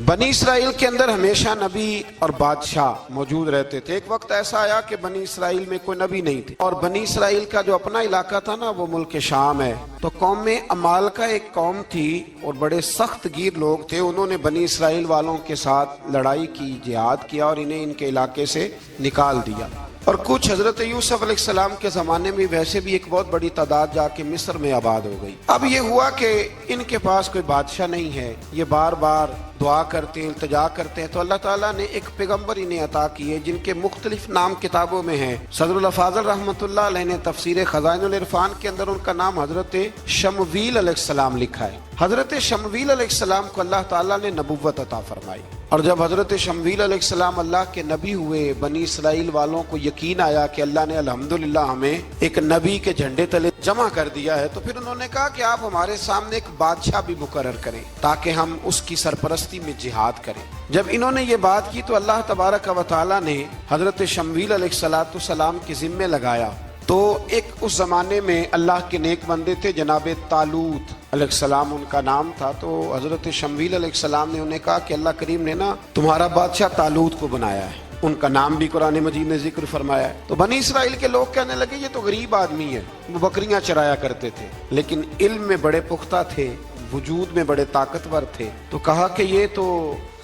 بنی اسرائیل کے اندر ہمیشہ نبی اور بادشاہ موجود رہتے تھے۔ ایک وقت ایسا آیا کہ بنی اسرائیل میں کوئی نبی نہیں تھے، اور بنی اسرائیل کا جو اپنا علاقہ تھا نا وہ ملک شام ہے، تو قوم عمالقہ ایک قوم تھی اور بڑے سخت گیر لوگ تھے۔ انہوں نے بنی اسرائیل والوں کے ساتھ لڑائی کی، جہاد کیا اور انہیں ان کے علاقے سے نکال دیا۔ اور کچھ حضرت یوسف علیہ السلام کے زمانے میں ویسے بھی ایک بہت بڑی تعداد جا کے مصر میں آباد ہو گئی۔ اب یہ ہوا کہ ان کے پاس کوئی بادشاہ نہیں ہے، یہ بار بار دعا کرتے ہیں، التجا کرتے ہیں، تو اللہ تعالیٰ نے ایک پیغمبر انہیں عطا کیے جن کے مختلف نام کتابوں میں ہیں۔ صدر الافاضل رحمۃ اللہ علیہ نے تفسیر خزائن العرفان کے اندر ان کا نام حضرت شمویل علیہ السلام لکھا ہے۔ حضرت شمویل علیہ السلام کو اللہ تعالیٰ نے نبوت عطا فرمائی، اور جب حضرت شمویل علیہ السلام اللہ کے نبی ہوئے، بنی اسرائیل والوں کو یقین آیا کہ اللہ نے الحمدللہ ہمیں ایک نبی کے جھنڈے تلے جمع کر دیا ہے، تو پھر انہوں نے کہا کہ آپ ہمارے سامنے ایک بادشاہ بھی مقرر کریں تاکہ ہم اس کی سرپرستی میں جہاد کریں۔ جب انہوں نے یہ بات کی تو اللہ تبارک و تعالیٰ نے حضرت شمویل علیہ السلام کے ذمے لگایا۔ تو ایک اس زمانے میں اللہ کے نیک بندے تھے، جناب طالوت علیہ السلام ان کا نام تھا، تو حضرت شمویل علیہ السلام نے انہیں کہا کہ اللہ کریم نے نا تمہارا بادشاہ طالوت کو بنایا ہے، ان کا نام بھی قرآن مجید نے ذکر فرمایا ہے۔ تو بنی اسرائیل کے لوگ کہنے لگے یہ تو غریب آدمی ہے، وہ بکریاں چرایا کرتے تھے لیکن علم میں بڑے پختہ تھے، وجود میں بڑے طاقتور تھے، تو کہا کہ یہ تو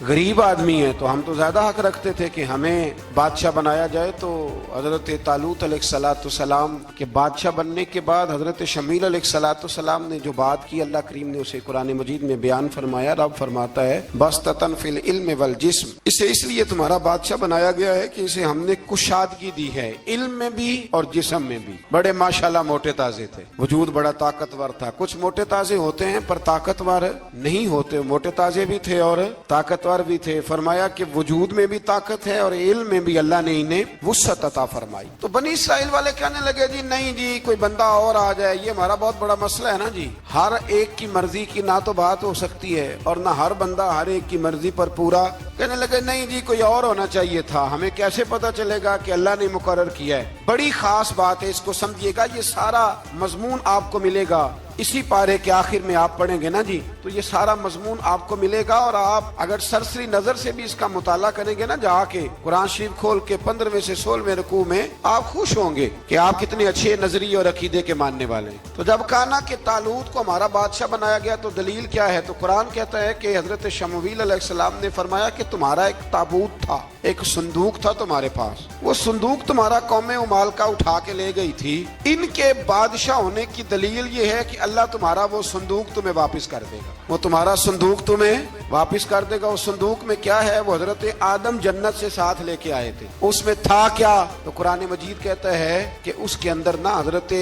غریب آدمی ہے، تو ہم تو زیادہ حق رکھتے تھے کہ ہمیں بادشاہ بنایا جائے۔ تو حضرت طالوت علیہ السلام کے بادشاہ بننے کے بعد حضرت شمویل علیہ السلام نے جو بات کی، اللہ کریم نے اسے قرآن مجید میں بیان فرمایا۔ رب فرماتا ہے بسطۃ فی العلم والجسم، اسے اس لیے تمہارا بادشاہ بنایا گیا ہے کہ اسے ہم نے کشادگی دی ہے، علم میں بھی اور جسم میں بھی۔ بڑے ماشاءاللہ موٹے تازے تھے، وجود بڑا طاقتور تھا۔ کچھ موٹے تازے ہوتے ہیں پر طاقتور نہیں ہوتے، موٹے تازے بھی تھے اور طاقتور بھی تھے۔ فرمایا کہ وجود میں بھی طاقت ہے اور علم میں بھی اللہ نے انہیں وسعت عطا فرمائی۔ تو بنی اسرائیل والے کہنے لگے جی نہیں جی کوئی بندہ اور آ جائے، یہ ہمارا بہت بڑا مسئلہ ہے نا جی، ہر ایک کی مرضی کی نہ تو بات ہو سکتی ہے اور نہ ہر بندہ ہر ایک کی مرضی پر پورا۔ کہنے لگے نہیں جی کوئی اور ہونا چاہیے تھا، ہمیں کیسے پتا چلے گا کہ اللہ نے مقرر کیا ہے۔ بڑی خاص بات ہے، اس کو سمجھیے گا، یہ سارا مضمون آپ کو ملے گا اسی پارے کے آخر میں، آپ پڑھیں گے نا جی تو یہ سارا مضمون آپ کو ملے گا، اور آپ اگر سرسری نظر سے بھی اس کا مطالعہ کریں گے نا، جا کے قرآن شریف کھول کے 15ویں سے 16ویں رکوع میں، آپ خوش ہوں گے کہ آپ کتنے اچھے نظریے اور عقیدے کے ماننے والے ہیں۔ تو جب کہا نا کہ طالوت کو ہمارا بادشاہ بنایا گیا تو دلیل کیا ہے، تو قرآن کہتا ہے کہ حضرت شمویل علیہ السلام نے فرمایا کہ تمہارا ایک تابوت تھا، ایک صندوق تھا تمہارے پاس، وہ صندوق تمہارا قوم عمالقہ اٹھا کے لے گئی تھی، ان کے بادشاہ ہونے کی دلیل یہ ہے کہ اللہ تمہارا وہ صندوق تمہیں واپس کر دے گا، وہ تمہارا صندوق تمہیں واپس کر دے گا۔ اس صندوق میں کیا ہے، وہ حضرت آدم جنت سے ساتھ لے کے آئے تھے، اس میں تھا کیا، تو قرآن مجید کہتا ہے کہ اس کے اندر نا حضرت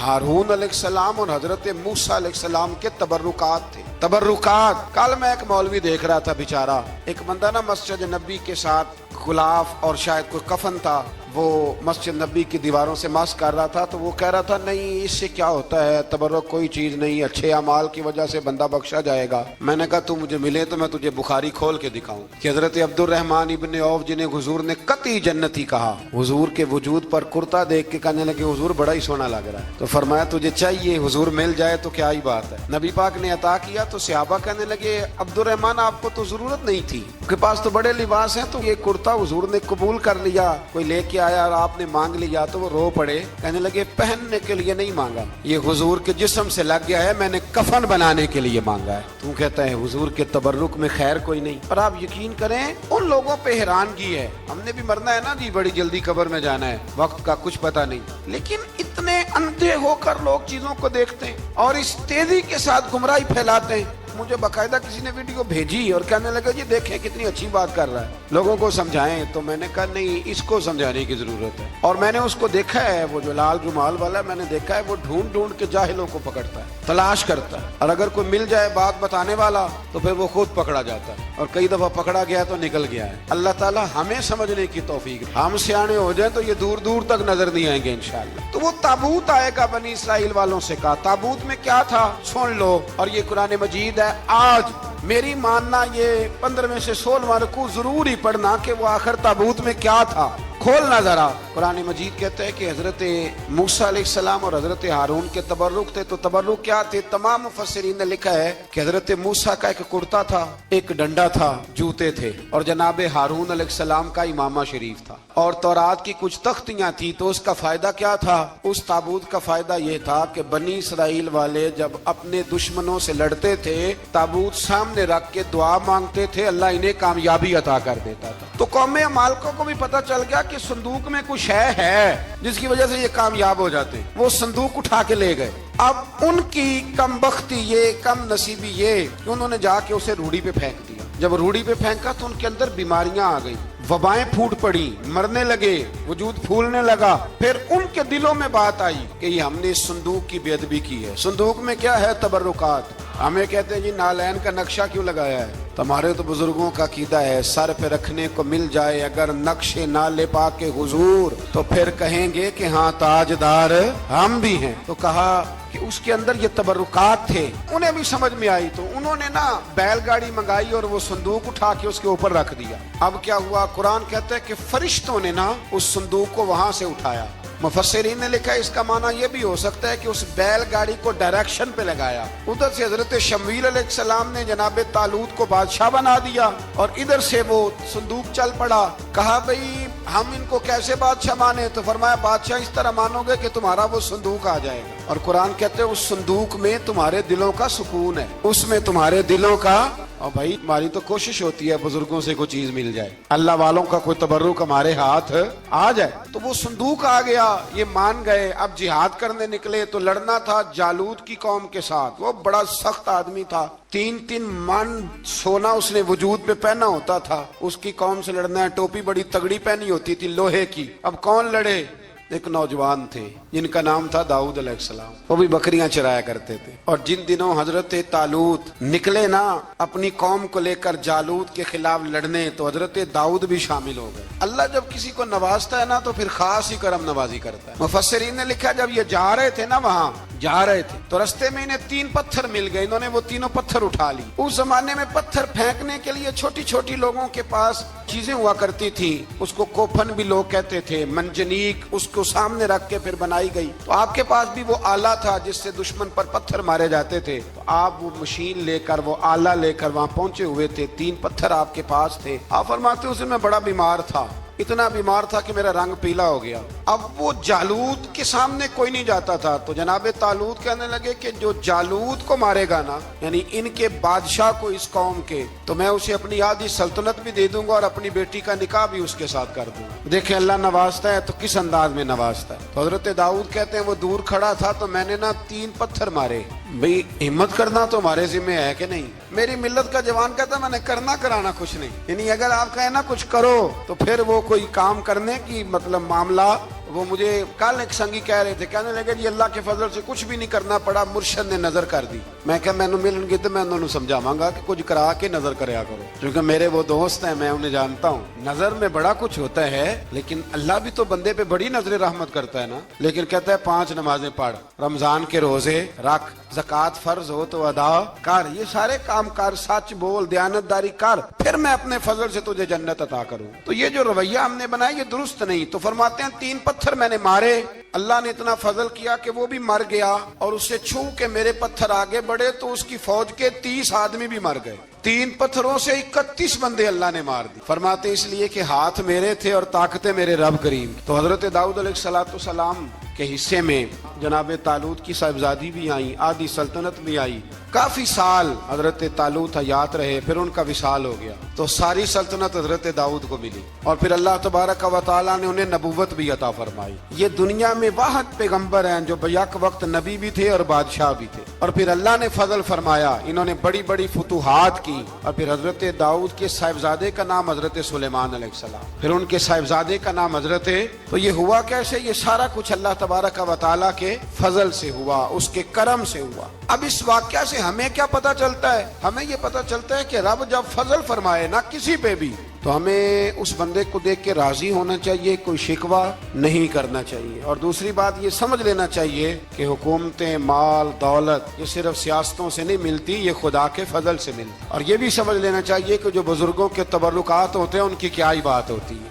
ہارون علیہ السلام اور حضرت موسیٰ علیہ السلام کے تبرکات تھے۔ تبرکات، کل میں ایک مولوی دیکھ رہا تھا بیچارہ، ایک بندہ نا مسجد نبی کے ساتھ غلاف اور شاید کوئی کفن تھا، وہ مسجد نبی کی دیواروں سے مس کر رہا تھا، تو وہ کہہ رہا تھا نہیں اس سے کیا ہوتا ہے، تبرک کوئی چیز نہیں، اچھے اعمال کی وجہ سے بندہ بخشا جائے گا۔ میں نے کہا تو مجھے ملے تو میں تجھے بخاری کھول کے دکھاؤں کہ حضرت عبد الرحمن ابن عوف جنہیں حضور نے قطعی جنتی کہا، حضور کے وجود پر کرتا دیکھ کے کہنے لگے حضور بڑا ہی سونا لگ رہا ہے، تو فرمایا تجھے چاہیے حضور مل جائے تو کیا ہی بات ہے۔ نبی پاک نے عطا کیا تو صحابہ کہنے لگے عبد الرحمن آپ کو تو ضرورت نہیں تھی، آپ کے پاس تو بڑے لباس ہیں، تو یہ کرتا حضور نے قبول کر لیا، کوئی لے کے آیا اور آپ نے مانگ لیا، تو وہ رو پڑے، کہنے لگے پہننے کے لیے نہیں مانگا، یہ حضور کے جسم سے لگ گیا ہے، میں نے کفن بنانے کے لیے مانگا ہے۔ تو کہتا ہے حضور کے تبرک میں خیر کوئی نہیں۔ اور آپ یقین کریں ان لوگوں پہ حیرانگی ہے، ہم نے بھی مرنا ہے نا جی، بڑی جلدی قبر میں جانا ہے، وقت کا کچھ پتہ نہیں، لیکن اتنے اندھے ہو کر لوگ چیزوں کو دیکھتے ہیں اور اس تیزی کے ساتھ گمراہی پھیلاتے ہیں۔ مجھے باقاعدہ کسی نے ویڈیو بھیجی اور کہنے لگا جی دیکھیں کتنی اچھی بات کر رہا ہے، لوگوں کو سمجھائیں، تو میں نے کہا نہیں اس کو سمجھانے کی ضرورت ہے۔ اور میں نے اس کو دیکھا ہے، وہ جو لال رومال والا ہے، میں نے دیکھا ہے وہ ڈھونڈ ڈھونڈ کے جاہلوں کو پکڑتا ہے، تلاش کرتا ہے، اور اگر کوئی مل جائے بات بتانے والا تو پھر وہ خود پکڑا جاتا ہے، اور کئی دفعہ پکڑا گیا تو نکل گیا ہے۔ اللہ تعالیٰ ہمیں سمجھنے کی توفیق، ہم سیانے ہو جائیں تو یہ دور دور تک نظر نہیں آئیں گے انشاءاللہ۔ تو وہ تابوت آئے گا، بنی اسرائیل والوں سے کہا تابوت میں کیا تھا سن لو، اور یہ قرآن مجید ہے۔ آج میری ماننا یہ 15ویں سے 16واں رکوع ضرور ہی پڑھنا کہ وہ آخر تابوت میں کیا تھا۔ کھولنا ذرا۔ قرآن مجید کہتا ہے کہ حضرت موسیٰ علیہ السلام اور حضرت ہارون کے تبرک تھے، تو تبرک کیا تھے؟ تمام مفسرین نے لکھا ہے کہ حضرت موسیٰ کا ایک کرتا تھا، ایک ڈنڈا تھا، جوتے تھے، اور جناب ہارون علیہ السلام کا امامہ شریف تھا، اور تورات کی کچھ تختیاں تھی۔ تو اس کا فائدہ کیا تھا؟ اس تابوت کا فائدہ یہ تھا کہ بنی اسرائیل والے جب اپنے دشمنوں سے لڑتے تھے، تابوت سامنے رکھ کے دعا مانگتے تھے، اللہ انہیں کامیابی عطا کر دیتا تھا۔ تو قوم عمالقہ کو بھی پتہ چل گیا کہ صندوق میں کچھ ہے جس کی وجہ سے یہ کامیاب ہو جاتے ہیں۔ وہ صندوق اٹھا کے لے گئے۔ اب ان کی کم بختی یہ، کم نصیبی یہ کہ انہوں نے جا کے اسے روڑی پہ پھینک دیا۔ جب روڑی پہ پھینکا تو ان کے اندر بیماریاں آ گئی، وبائیں پھوٹ پڑی، مرنے لگے، وجود پھولنے لگا۔ پھر ان کے دلوں میں بات آئی کہ یہ ہم نے اس صندوق کی بے ادبی کی ہے۔ صندوق میں کیا ہے؟ تبرکات۔ ہمیں کہتے ہیں جی نالین کا نقشہ کیوں لگایا ہے؟ تمہارے تو بزرگوں کا عقیدہ ہے سر پہ رکھنے کو مل جائے اگر نقش نالے پاک کے حضور تو پھر کہیں گے کہ ہاں تاجدار ہم بھی ہیں۔ تو کہا کہ اس کے اندر یہ تبرکات تھے، انہیں بھی سمجھ میں آئی، تو انہوں نے نا بیل گاڑی منگائی اور وہ صندوق اٹھا کے اس کے اوپر رکھ دیا۔ اب کیا ہوا؟ قرآن کہتا ہے کہ فرشتوں نے نا اس صندوق کو وہاں سے اٹھایا۔ مفسرین نے لکھا ہے اس کا معنی یہ بھی ہو سکتا ہے کہ اس بیل گاڑی کو ڈائریکشن پہ لگایا۔ ادھر سے حضرت شمویل علیہ السلام نے جناب طالوت کو بادشاہ بنا دیا اور ادھر سے وہ صندوق چل پڑا۔ کہا بھئی ہم ان کو کیسے بادشاہ مانے؟ تو فرمایا بادشاہ اس طرح مانو گے کہ تمہارا وہ صندوق آ جائے گا، اور قرآن کہتے ہیں اس صندوق میں تمہارے دلوں کا سکون ہے، اس میں تمہارے دلوں کا۔ اور بھائی ہماری تو کوشش ہوتی ہے بزرگوں سے کوئی چیز مل جائے، اللہ والوں کا کوئی تبرک ہمارے ہاتھ آ جائے۔ تو وہ صندوق آ گیا، یہ مان گئے۔ اب جہاد کرنے نکلے تو لڑنا تھا جالوت کی قوم کے ساتھ۔ وہ بڑا سخت آدمی تھا، 3 من سونا اس نے وجود پہ پہنا ہوتا تھا۔ اس کی قوم سے لڑنا ہے، ٹوپی بڑی تگڑی پہنی ہوتی تھی لوہے کی۔ اب کون لڑے؟ ایک نوجوان تھے جن کا نام تھا داؤد علیہ السلام، وہ بھی بکریاں چرایا کرتے تھے۔ اور جن دنوں حضرت طالوت نکلے نا اپنی قوم کو لے کر جالوت کے خلاف لڑنے، تو حضرت داؤد بھی شامل ہو گئے۔ اللہ جب کسی کو نوازتا ہے نا تو پھر خاص ہی کرم نوازی کرتا ہے۔ مفسرین نے لکھا جب یہ جا رہے تھے نا، وہاں جا رہے تھے تو رستے میں انہیں 3 پتھر مل گئے، انہوں نے وہ تینوں پتھر اٹھا لی۔ اس زمانے میں پتھر پھینکنے کے لیے چھوٹی چھوٹی لوگوں کے پاس چیزیں ہوا کرتی تھی، اس کو کوپھن بھی لوگ کہتے تھے، منجنیق، اس کو سامنے رکھ کے پھر بنائی گئی۔ تو آپ کے پاس بھی وہ آلہ تھا جس سے دشمن پر پتھر مارے جاتے تھے، تو آپ وہ مشین لے کر، وہ آلہ لے کر وہاں پہنچے ہوئے تھے۔ 3 پتھر آپ کے پاس تھے۔ آپ فرماتے اس دن میں بڑا بیمار تھا، اتنا بیمار تھا کہ میرا رنگ پیلا ہو گیا۔ اب وہ جالوت کے سامنے کوئی نہیں جاتا تھا، تو جناب طالوت کہنے لگے کہ جو جالوت کو مارے گا نا، یعنی ان کے بادشاہ کو اس قوم کے، تو میں اسے اپنی آدھی سلطنت بھی دے دوں گا اور اپنی بیٹی کا نکاح بھی اس کے ساتھ کر دوں گا۔ دیکھیں اللہ نوازتا ہے تو کس انداز میں نوازتا ہے۔ تو حضرت داؤد کہتے ہیں وہ دور کھڑا تھا تو میں نے نا 3 پتھر مارے۔ بھئی ہمت کرنا تو ہمارے ذمہ ہے کہ نہیں؟ میری ملت کا جوان کہتا میں نے کرنا کرانا کچھ نہیں، یعنی اگر آپ کہیں نا کچھ کرو تو پھر وہ کوئی کام کرنے کی مطلب معاملہ۔ وہ مجھے کل ایک سنگی کہہ رہے تھے، کہنے لگے جی اللہ کے فضل سے کچھ بھی نہیں کرنا پڑا، مرشد نے نظر کر دی۔ میں کہا میں ملن گے تو میں انہوں نے سمجھاواں گا کہ کچھ کرا کے نظر کریا کرو، کیونکہ میرے وہ دوست ہیں، میں انہیں جانتا ہوں۔ نظر میں بڑا کچھ ہوتا ہے، لیکن اللہ بھی تو بندے پہ بڑی نظر رحمت کرتا ہے نا۔ لیکن کہتا ہے 5 نمازیں پڑھ، رمضان کے روزے رکھ، زکوٰۃ فرض ہو تو ادا کر، یہ سارے کام کر، سچ بول، دیانتداری کر، پھر میں اپنے فضل سے تجھے جنت عطا کروں۔ تو یہ جو رویہ ہم نے بنایا یہ درست نہیں۔ تو فرماتے ہیں 3 پتھر میں نے مارے، اللہ نے اتنا فضل کیا کہ وہ بھی مر گیا، اور اس سے چھو کے میرے پتھر آگے بڑھے تو اس کی فوج کے 30 آدمی بھی مر گئے۔ 3 پتھروں سے 31 بندے اللہ نے مار دی۔ فرماتے اس لیے کہ ہاتھ میرے تھے اور طاقتیں میرے رب کریم۔ تو حضرت داؤد علیہ السلام کے حصے میں جناب طالوت کی صاحبزادی بھی آئی، آدھی سلطنت بھی آئی۔ کافی سال حضرت طالوت حیات رہے، پھر ان کا وصال ہو گیا، تو ساری سلطنت حضرت داؤد کو ملی، اور پھر اللہ تبارک و تعالیٰ نے انہیں نبوت بھی عطا فرمائی۔ یہ دنیا میں واحد پیغمبر ہیں جو بیک وقت نبی بھی تھے اور بادشاہ بھی تھے، اور پھر اللہ نے فضل فرمایا، انہوں نے بڑی بڑی فتوحات کی۔ اور پھر حضرت داؤد کے صاحبزادے کا نام حضرت سلیمان علیہ السلام، پھر ان کے صاحبزادے کا نام حضرت۔ تو یہ ہوا کیسے؟ یہ سارا کچھ اللہ تبارک و تعالیٰ کے فضل سے ہوا، اس کے کرم سے ہوا۔ اب اس واقعہ سے ہمیں کیا پتہ چلتا ہے؟ ہمیں یہ پتہ چلتا ہے کہ رب جب فضل فرمائے نہ کسی پہ بھی، تو ہمیں اس بندے کو دیکھ کے راضی ہونا چاہیے، کوئی شکوہ نہیں کرنا چاہیے۔ اور دوسری بات یہ سمجھ لینا چاہیے کہ حکومتیں، مال، دولت یہ صرف سیاستوں سے نہیں ملتی، یہ خدا کے فضل سے ملتی۔ اور یہ بھی سمجھ لینا چاہیے کہ جو بزرگوں کے تبرکات ہوتے ہیں ان کی کیا ہی بات ہوتی ہے۔